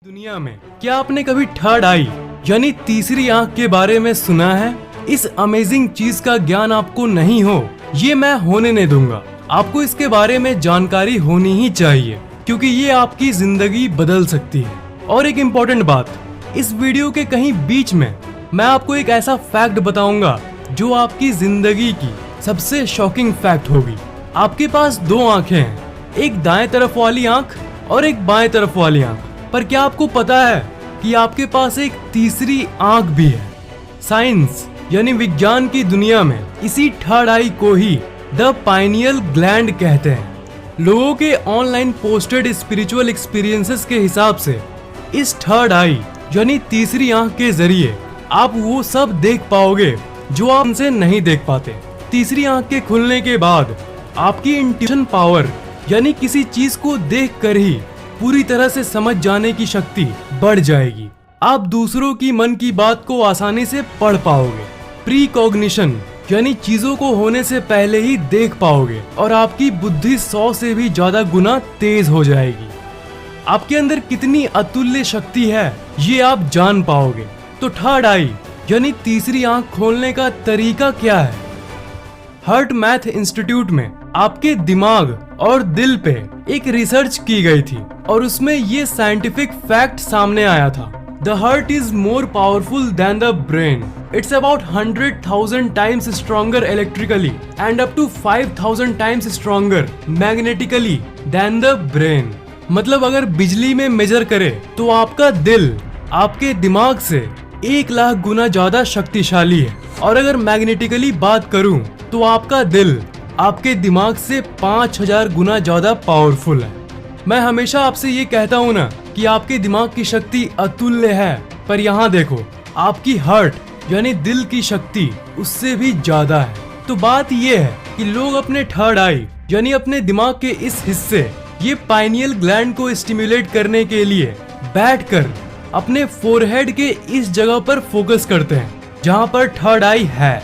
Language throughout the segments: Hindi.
दुनिया में क्या आपने कभी थर्ड आई यानी तीसरी आंख के बारे में सुना है? इस अमेजिंग चीज का ज्ञान आपको नहीं हो, ये मैं होने नहीं दूंगा। आपको इसके बारे में जानकारी होनी ही चाहिए क्योंकि ये आपकी जिंदगी बदल सकती है। और एक इम्पोर्टेंट बात, इस वीडियो के कहीं बीच में मैं आपको एक ऐसा फैक्ट बताऊंगा जो आपकी जिंदगी की सबसे शॉकिंग फैक्ट होगी। आपके पास दो आंखें हैं, एक दाएं तरफ वाली आंख और एक बाएं तरफ वाली आंख। पर क्या आपको पता है कि आपके पास एक तीसरी आंख भी है? साइंस यानी विज्ञान की दुनिया में इसी थर्ड आई को ही द पाइनियल ग्लैंड कहते हैं। लोगों के ऑनलाइन पोस्टेड स्पिरिचुअल एक्सपीरियंसेस के हिसाब से इस थर्ड आई यानी तीसरी आंख के जरिए आप वो सब देख पाओगे जो आप उनसे नहीं देख पाते। तीसरी आंख के खुलने के बाद आपकी इंट्यूशन पावर यानी किसी चीज को देख कर ही पूरी तरह से समझ जाने की शक्ति बढ़ जाएगी। आप दूसरों की मन की बात को आसानी से पढ़ पाओगे। प्री कॉग्निशन यानी चीजों को होने से पहले ही देख पाओगे और आपकी बुद्धि 100 से भी ज्यादा गुना तेज हो जाएगी। आपके अंदर कितनी अतुल्य शक्ति है ये आप जान पाओगे। तो थर्ड आई यानी तीसरी आंख खोलने का तरीका क्या है? हार्ट मैथ इंस्टीट्यूट में आपके दिमाग और दिल पे एक रिसर्च की गई थी और उसमें ये साइंटिफिक फैक्ट सामने आया था। The heart is more powerful than the brain. It's about 100,000 times stronger electrically and up to 5,000 times stronger magnetically than the brain. मतलब अगर बिजली में मेजर करे तो आपका दिल आपके दिमाग से 1,00,000 गुना ज्यादा शक्तिशाली है, और अगर मैग्नेटिकली बात करूं तो आपका दिल आपके दिमाग से 5,000 गुना ज्यादा पावरफुल है। मैं हमेशा आपसे ये कहता हूँ ना कि आपके दिमाग की शक्ति अतुल्य है, पर यहाँ देखो आपकी हार्ट यानी दिल की शक्ति उससे भी ज्यादा है। तो बात ये है कि लोग अपने थर्ड आई यानी अपने दिमाग के इस हिस्से ये पाइनियल ग्लैंड को स्टिमुलेट करने के लिए बैठकर अपने फोरहेड के इस जगह पर फोकस करते हैं जहाँ पर थर्ड आई है।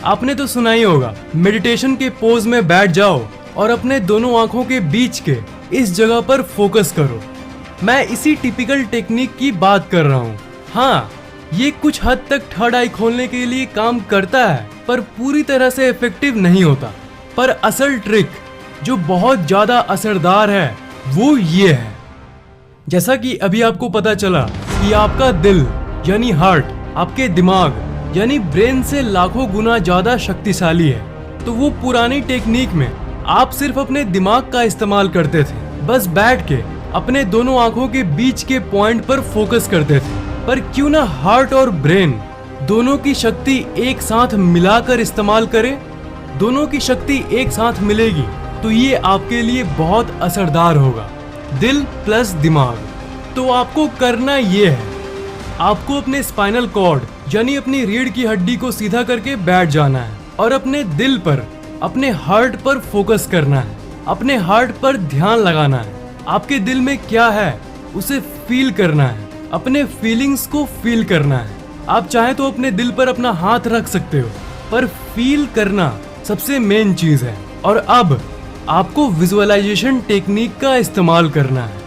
आपने तो सुना ही होगा, मेडिटेशन के पोज में बैठ जाओ और अपने दोनों आंखों के बीच के इस जगह पर फोकस करो। मैं इसी टिपिकल टेक्निक की बात कर रहा हूँ। हाँ, ये कुछ हद तक थर्ड आई खोलने के लिए काम करता है पर पूरी तरह से इफेक्टिव नहीं होता। पर असल ट्रिक जो बहुत ज्यादा असरदार है वो ये है। जैसा कि अभी आपको पता चला कि आपका दिल यानी हार्ट आपके दिमाग यानी ब्रेन से लाखों गुना ज्यादा शक्तिशाली है, तो वो पुरानी टेक्निक में आप सिर्फ अपने दिमाग का इस्तेमाल करते थे, बस बैठ के अपने दोनों आंखों के बीच के पॉइंट पर फोकस करते थे। पर क्यों ना हार्ट और ब्रेन दोनों की शक्ति एक साथ मिलाकर इस्तेमाल करें? दोनों की शक्ति एक साथ मिलेगी तो ये आपके लिए बहुत असरदार होगा। दिल प्लस दिमाग। तो आपको करना ये है, आपको अपने स्पाइनल कॉर्ड यानी अपनी रीढ़ की हड्डी को सीधा करके बैठ जाना है और अपने दिल पर अपने हार्ट पर फोकस करना है। अपने हार्ट पर ध्यान लगाना है। आपके दिल में क्या है उसे फील करना है, अपने फीलिंग्स को फील करना है। आप चाहे तो अपने दिल पर अपना हाथ रख सकते हो, पर फील करना सबसे मेन चीज है। और अब आपको विजुअलाइजेशन टेक्निक का इस्तेमाल करना है।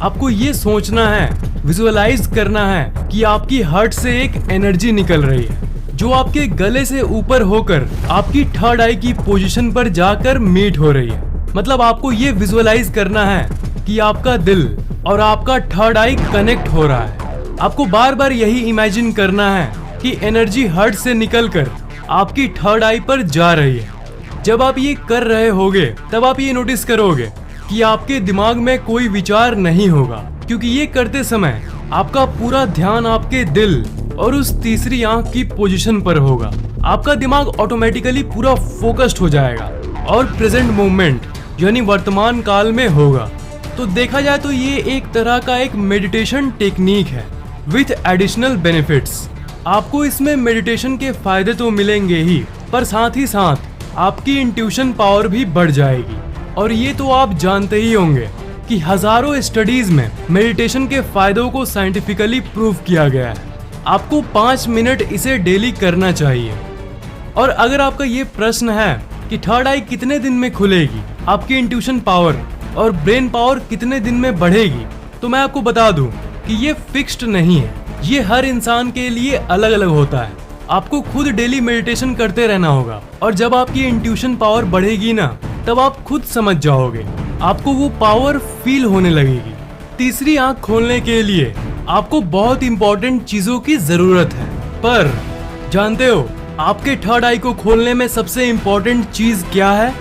आपको ये सोचना है, विजुअलाइज करना है कि आपकी हार्ट से एक एनर्जी निकल रही है जो आपके गले से ऊपर होकर आपकी थर्ड आई की पोजीशन पर जाकर मीट हो रही है। मतलब आपको ये विजुअलाइज करना है कि आपका दिल और आपका थर्ड आई कनेक्ट हो रहा है। आपको बार बार यही इमेजिन करना है कि एनर्जी हार्ट से निकलकर आपकी थर्ड आई पर जा रही है। जब आप ये कर रहे होगे तब आप ये नोटिस करोगे कि आपके दिमाग में कोई विचार नहीं होगा, क्योंकि ये करते समय आपका पूरा ध्यान आपके दिल और उस तीसरी आंख की पोजीशन पर होगा। आपका दिमाग ऑटोमेटिकली पूरा फोकस्ड हो जाएगा और प्रेजेंट मोमेंट यानी वर्तमान काल में होगा। तो देखा जाए तो ये एक तरह का एक मेडिटेशन टेक्निक है विथ एडिशनल बेनिफिट्स। आपको इसमें मेडिटेशन के फायदे तो मिलेंगे ही, पर साथ ही साथ आपकी इंट्यूशन पावर भी बढ़ जाएगी। और ये तो आप जानते ही होंगे कि हजारों स्टडीज में मेडिटेशन के फायदों को साइंटिफिकली प्रूव किया गया है। आपको 5 मिनट इसे डेली करना चाहिए। और अगर आपका ये प्रश्न है कि थर्ड आई कितने दिन में खुलेगी, आपकी इंट्यूशन पावर और ब्रेन पावर कितने दिन में बढ़ेगी, तो मैं आपको बता दूं कि ये फिक्स्ड नहीं है, ये हर इंसान के लिए अलग अलग होता है। आपको खुद डेली मेडिटेशन करते रहना होगा और जब आपकी इंट्यूशन पावर बढ़ेगी ना, तब आप खुद समझ जाओगे, आपको वो पावर फील होने लगेगी। तीसरी आंख खोलने के लिए आपको बहुत इंपॉर्टेंट चीजों की जरूरत है, पर जानते हो आपके थर्ड आई को खोलने में सबसे इंपॉर्टेंट चीज क्या है?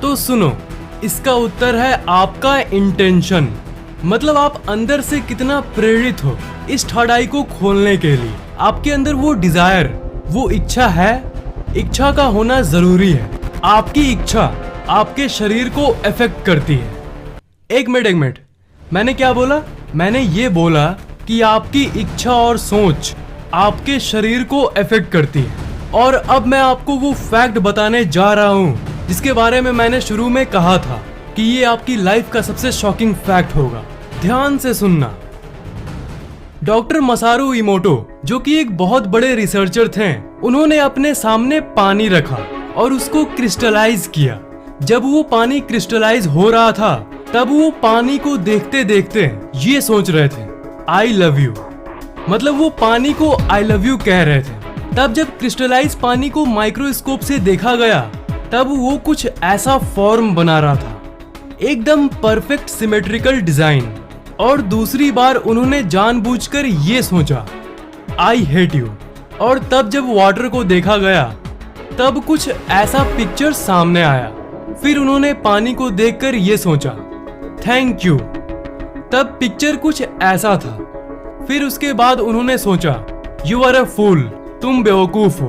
तो सुनो, इसका उत्तर है आपका इंटेंशन। मतलब आप अंदर से कितना प्रेरित हो इस थर्ड आई को खोलने के लिए। आपके अंदर वो डिजायर, वो इच्छा है। इच्छा का होना जरूरी है। आपकी इच्छा आपके शरीर को अफेक्ट करती है। एक मिनट, मैंने क्या बोला? मैंने ये बोला कि आपकी इच्छा और सोच आपके शरीर को अफेक्ट करती है। और अब मैं आपको वो फैक्ट बताने जा रहा हूँ जिसके बारे में मैंने शुरू में कहा था कि ये आपकी लाइफ का सबसे शॉकिंग फैक्ट होगा। ध्यान से सुनना। डॉक्टर मसारू इमोटो, जो कि एक बहुत बड़े रिसर्चर थे, उन्होंने अपने सामने पानी रखा और उसको क्रिस्टलाइज किया। जब वो पानी क्रिस्टलाइज हो रहा था, तब वो पानी को देखते देखते ये सोच रहे थे, आई लव यू। मतलब वो पानी को आई लव यू कह रहे थे। तब जब क्रिस्टलाइज पानी को माइक्रोस्कोप से देखा गया, तब वो कुछ ऐसा फॉर्म बना रहा था, एकदम परफेक्ट सिमेट्रिकल डिजाइन। और दूसरी बार उन्होंने जानबूझकर ये सोचा, आई हेट यू। और तब जब वाटर को देखा गया, तब कुछ ऐसा पिक्चर सामने आया। फिर उन्होंने पानी को देखकर ये सोचा, थैंक यू। तब पिक्चर कुछ ऐसा था। फिर उसके बाद उन्होंने सोचा, यू आर अ फूल, तुम बेवकूफ हो।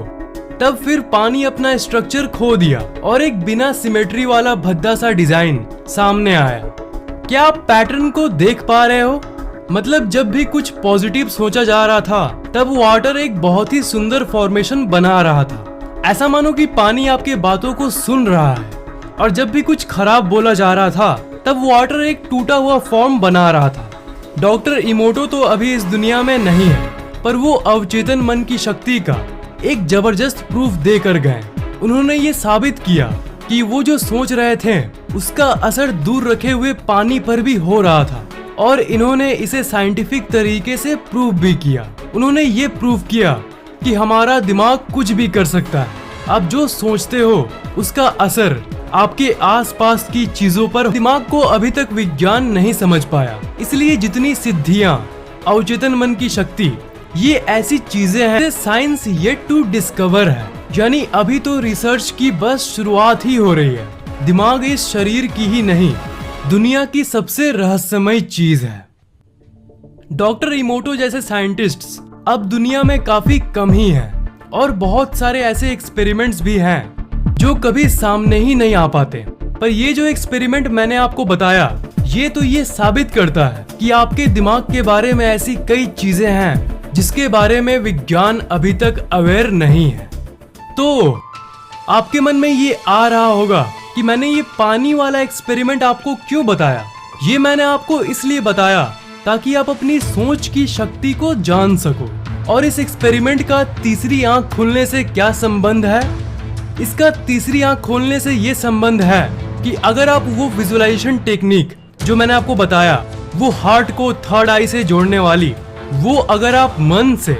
तब फिर पानी अपना स्ट्रक्चर खो दिया और एक बिना सिमेट्री वाला भद्दा सा डिजाइन सामने आया। क्या आप पैटर्न को देख पा रहे हो? मतलब जब भी कुछ पॉजिटिव सोचा जा रहा था, तब वाटर एक बहुत ही सुंदर फॉर्मेशन बना रहा था। ऐसा मानो कि पानी आपके बातों को सुन रहा है। और जब भी कुछ खराब बोला जा रहा था, तब वाटर एक टूटा हुआ फॉर्म बना रहा था। डॉक्टर इमोटो तो अभी इस दुनिया में नहीं है, पर वो अवचेतन मन की शक्ति का एक जबरदस्त प्रूफ देकर गए। उन्होंने ये साबित किया कि वो जो सोच रहे थे, उसका असर दूर रखे हुए पानी पर भी हो रहा था। और इन्होंने इसे साइंटिफिक तरीके से प्रूफ भी किया। उन्होंने ये प्रूफ किया कि हमारा दिमाग कुछ भी कर सकता है। आप जो सोचते हो, उसका असर आपके आसपास की चीजों पर दिमाग को अभी तक विज्ञान नहीं समझ पाया। इसलिए जितनी सिद्धियां, अवचेतन मन की शक्ति, ये ऐसी चीजें हैं साइंस येट टू डिस्कवर है। यानी अभी तो रिसर्च की बस शुरुआत ही हो रही है। दिमाग इस शरीर की ही नहीं, दुनिया की सबसे रहस्यमय चीज है। डॉक्टर इमोटो जैसे साइंटिस्ट्स अब दुनिया में काफी कम ही हैं और बहुत सारे ऐसे एक्सपेरिमेंट्स भी हैं जो कभी सामने ही नहीं आ पाते। पर ये जो एक्सपेरिमेंट मैंने आपको बताया, ये साबित करता है कि आपके दिमाग के बारे में ऐसी कई चीजें हैं जिसके बारे में विज्ञान अभी तक अवेयर नहीं है। तो आपके मन में ये आ रहा होगा कि मैंने ये पानी वाला एक्सपेरिमेंट आपको क्यों बताया। ये मैंने आपको इसलिए बताया ताकि आप अपनी सोच की शक्ति को जान सको। और इस एक्सपेरिमेंट का तीसरी आंख खुलने से क्या संबंध है? इसका तीसरी आंख खोलने से ये संबंध है कि अगर आप वो विजुअलाइजेशन टेक्निक जो मैंने आपको बताया, वो हार्ट को थर्ड आई से जोड़ने वाली, वो अगर आप मन से,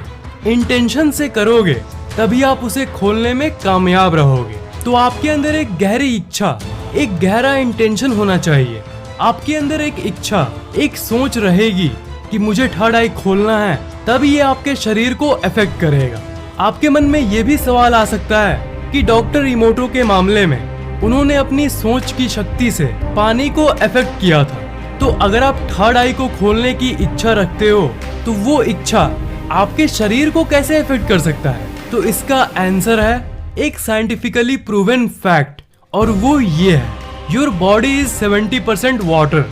इंटेंशन से करोगे, तभी आप उसे खोलने में कामयाब रहोगे। तो आपके अंदर एक गहरी इच्छा, एक गहरा इंटेंशन होना चाहिए। आपके अंदर एक इच्छा, एक सोच रहेगी कि मुझे थर्ड आई खोलना है, तब ये आपके शरीर को अफेक्ट करेगा। आपके मन में ये भी सवाल आ सकता है कि डॉक्टर इमोटो के मामले में उन्होंने अपनी सोच की शक्ति से पानी को अफेक्ट किया था। तो अगर आप थर्ड आई को खोलने की इच्छा रखते हो, तो वो इच्छा आपके शरीर को कैसे अफेक्ट कर सकता है? तो इसका आंसर है एक साइंटिफिकली प्रूवन फैक्ट, और वो ये है, योर बॉडी इज 70% वाटर।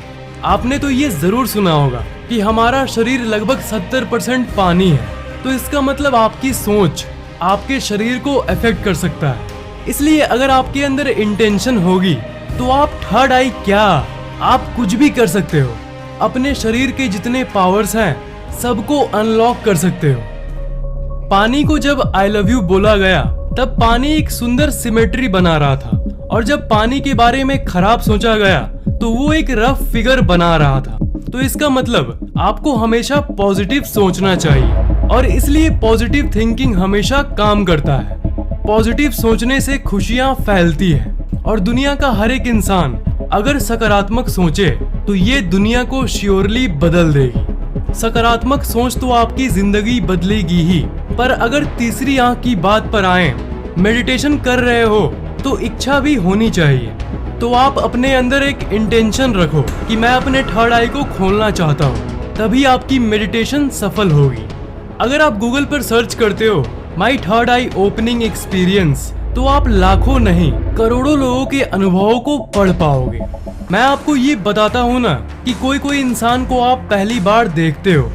आपने तो ये जरूर सुना होगा कि हमारा शरीर लगभग 70% पानी है। तो इसका मतलब आपकी सोच आपके शरीर को अफेक्ट कर सकता है। इसलिए अगर आपके अंदर इंटेंशन होगी, तो आप थर्ड आई क्या, आप कुछ भी कर सकते हो। अपने शरीर के जितने पावर्स हैं, सबको अनलॉक कर सकते हो। पानी को जब आई लव यू बोला गया, तब पानी एक सुंदर सिमेट्री बना रहा था। और जब पानी के बारे में खराब सोचा गया, तो वो एक रफ फिगर बना रहा था। तो इसका मतलब आपको हमेशा पॉजिटिव सोचना चाहिए और इसलिए पॉजिटिव थिंकिंग हमेशा काम करता है। पॉजिटिव सोचने से खुशियां फैलती है और दुनिया का हर एक इंसान अगर सकारात्मक सोचे तो ये दुनिया को श्योरली बदल देगी। सकारात्मक सोच तो आपकी जिंदगी बदलेगी ही, पर अगर तीसरी आंख की बात पर आए, मेडिटेशन कर रहे हो तो इच्छा भी होनी चाहिए। तो आप अपने अंदर एक इंटेंशन रखो कि मैं अपने थर्ड आई को खोलना चाहता हूँ, तभी आपकी मेडिटेशन सफल होगी। अगर आप गूगल पर सर्च करते हो my third I opening experience तो आप लाखों नहीं करोड़ों लोगों के अनुभवों को पढ़ पाओगे। मैं आपको ये बताता हूँ ना कि कोई इंसान को आप पहली बार देखते हो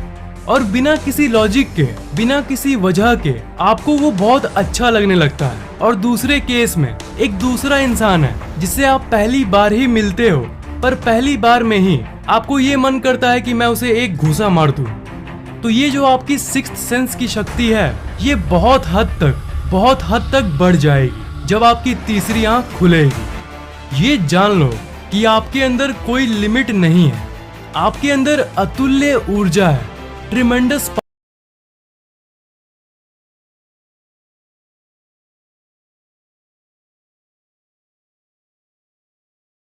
और बिना किसी लॉजिक के, बिना किसी वजह के आपको वो बहुत अच्छा लगने लगता है, और दूसरे केस में एक दूसरा इंसान है जिससे आप पहली बार ही मिलते हो, पर पहली बार में ही आपको ये मन करता है कि मैं उसे एक घूंसा मार दूं। तो ये जो आपकी सिक्स्थ सेंस की शक्ति है ये बहुत हद तक बढ़ जाएगी जब आपकी तीसरी आंख खुलेगी। ये जान लो कि आपके अंदर कोई लिमिट नहीं है, आपके अंदर अतुल्य ऊर्जा है, ट्रिमेंडस